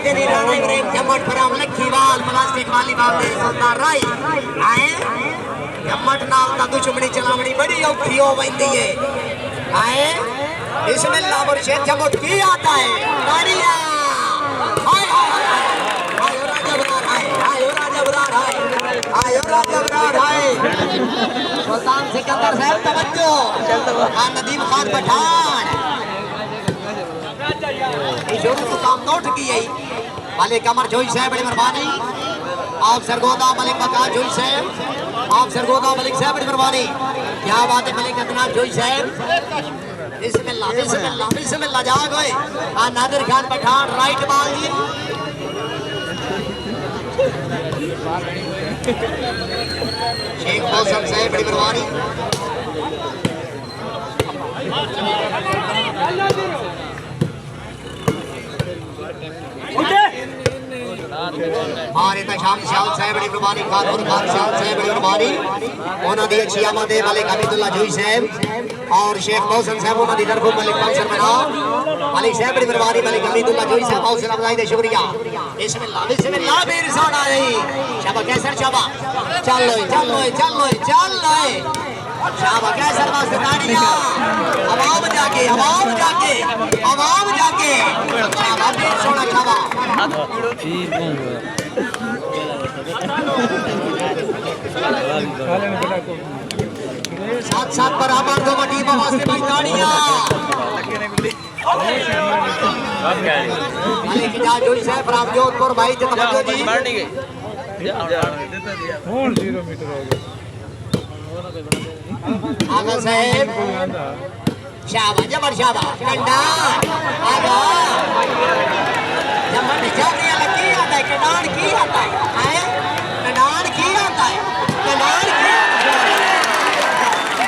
तेरी राणा इब्राहिम जम्मट फराम लखीवाल प्लास्टिक वाली बाबे सुल्तान राय आए जम्मट नाल दा दुश्मनी चलावनी बड़ी औखी हो वंदी है आए बिस्मिल्लाह मुर्शिद जम्मट की आता है तारिया हाय हाय आयो राजा बरार हाय आयो राजा बरार हाय आयो राजा बरार हाय सुल्तान सिकंदर साहब तवज्जो नदीम खान पठान तो काम नोट की है मलिक कमर जोई साहब बड़ी मेहरबानी आप सरगोदा मलिक बका जोई साहब आप सरगोदा मलिक साहब बड़ी मेहरबानी क्या बात है मलिक अदनान जोई साहब बिस्मिल्लाह बिस्मिल्लाह बिस्मिल्लाह जाग होए नादिर खान पठान राइट बॉल जी शेख मौसम साहब बड़ी मेहरबानी और इतना शाम शाल साहब बड़ी मेहरबानी कानून खान शाल साहब बड़ी मेहरबानी उन्होंने दी अच्छी आमद है मलिक हमीदुल्लाह जोई साहब और शेख मौसम साहब उन्होंने दी तरफ मलिक मौसम बना मलिक साहब बड़ी मेहरबानी मलिक हमीदुल्लाह जोई साहब मौसम अफजाई दे शुक्रिया बिस्मिल्लाह बिस्मिल्लाह मेरी सोना रही शाबा कैसर शाबा चल लो चल लो चल लो चल लो शाबा कैसर वास्ते ताड़ियां आवाम जाके शाबा मेरी सोना शाबा साथ साथ बराबर दो बटी वास्ते भाई ताड़ियां मलिक इजाज जोई साहब रामजोधपुर भाई तवज्जो जी कौन 0 मीटर हो गया आगा साहब शाबाश जबर शाबाश कंडा